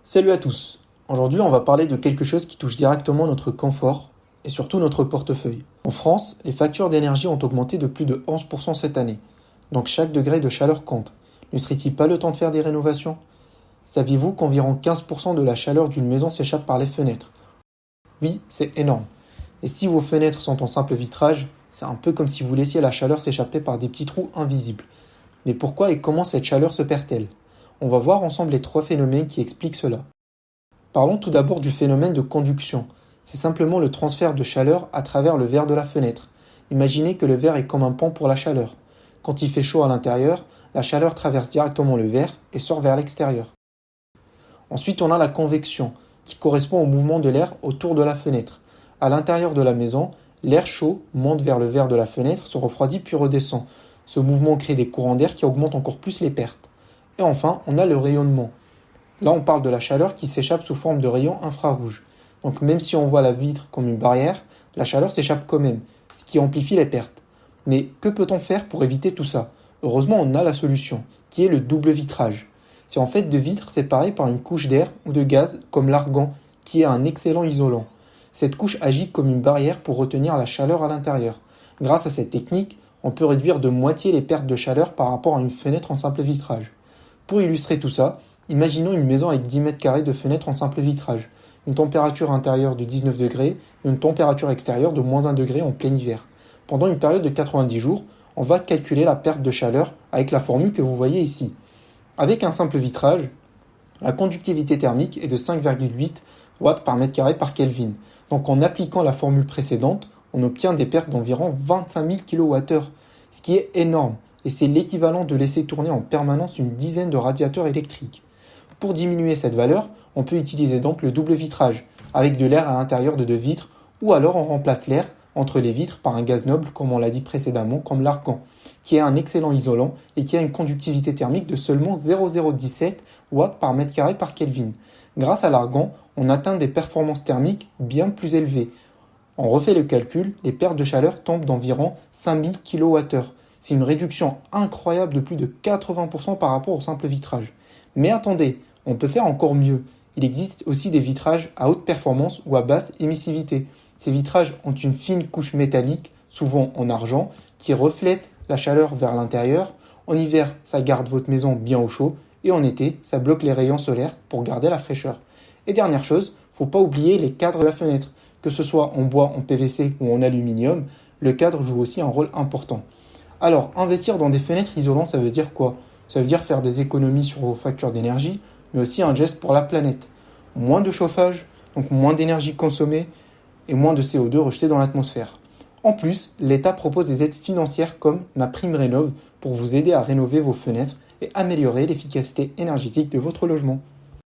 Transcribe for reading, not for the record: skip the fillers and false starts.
Salut à tous. Aujourd'hui, on va parler de quelque chose qui touche directement notre confort et surtout notre portefeuille. En France, les factures d'énergie ont augmenté de plus de 11% cette année. Donc chaque degré de chaleur compte. Ne serait-il pas le temps de faire des rénovations? Saviez-vous qu'environ 15% de la chaleur d'une maison s'échappe par les fenêtres? Oui, c'est énorme. Et si vos fenêtres sont en simple vitrage, c'est un peu comme si vous laissiez la chaleur s'échapper par des petits trous invisibles. Mais pourquoi et comment cette chaleur se perd-elle? On va voir ensemble les trois phénomènes qui expliquent cela. Parlons tout d'abord du phénomène de conduction. C'est simplement le transfert de chaleur à travers le verre de la fenêtre. Imaginez que le verre est comme un pont pour la chaleur. Quand il fait chaud à l'intérieur, la chaleur traverse directement le verre et sort vers l'extérieur. Ensuite, on a la convection, qui correspond au mouvement de l'air autour de la fenêtre. À l'intérieur de la maison, l'air chaud monte vers le verre de la fenêtre, se refroidit puis redescend. Ce mouvement crée des courants d'air qui augmentent encore plus les pertes. Et enfin, on a le rayonnement. Là, on parle de la chaleur qui s'échappe sous forme de rayons infrarouges. Donc même si on voit la vitre comme une barrière, la chaleur s'échappe quand même, ce qui amplifie les pertes. Mais que peut-on faire pour éviter tout ça? Heureusement, on a la solution, qui est le double vitrage. C'est en fait deux vitres séparées par une couche d'air ou de gaz, comme l'argan, qui est un excellent isolant. Cette couche agit comme une barrière pour retenir la chaleur à l'intérieur. Grâce à cette technique, on peut réduire de moitié les pertes de chaleur par rapport à une fenêtre en simple vitrage. Pour illustrer tout ça, imaginons une maison avec 10 mètres carrés de fenêtres en simple vitrage, une température intérieure de 19 degrés et une température extérieure de -1 degré en plein hiver. Pendant une période de 90 jours, on va calculer la perte de chaleur avec la formule que vous voyez ici. Avec un simple vitrage, la conductivité thermique est de 5,8 watts par mètre carré par Kelvin. Donc en appliquant la formule précédente, on obtient des pertes d'environ 25 000 kWh, ce qui est énorme, et c'est l'équivalent de laisser tourner en permanence une dizaine de radiateurs électriques. Pour diminuer cette valeur, on peut utiliser donc le double vitrage, avec de l'air à l'intérieur de deux vitres, ou alors on remplace l'air entre les vitres par un gaz noble, comme on l'a dit précédemment, comme l'argan, qui est un excellent isolant et qui a une conductivité thermique de seulement 0,017 watts par mètre carré par Kelvin. Grâce à l'argan, on atteint des performances thermiques bien plus élevées. On refait le calcul, les pertes de chaleur tombent d'environ 5000 kWh. C'est une réduction incroyable de plus de 80% par rapport au simple vitrage. Mais attendez, on peut faire encore mieux. Il existe aussi des vitrages à haute performance ou à basse émissivité. Ces vitrages ont une fine couche métallique, souvent en argent, qui reflète la chaleur vers l'intérieur. En hiver, ça garde votre maison bien au chaud. Et en été, ça bloque les rayons solaires pour garder la fraîcheur. Et dernière chose, faut pas oublier les cadres de la fenêtre. Que ce soit en bois, en PVC ou en aluminium, le cadre joue aussi un rôle important. Alors, investir dans des fenêtres isolantes, ça veut dire quoi? Ça veut dire faire des économies sur vos factures d'énergie, mais aussi un geste pour la planète. Moins de chauffage, donc moins d'énergie consommée et moins de CO2 rejeté dans l'atmosphère. En plus, l'État propose des aides financières comme MaPrimeRénov' pour vous aider à rénover vos fenêtres et améliorer l'efficacité énergétique de votre logement.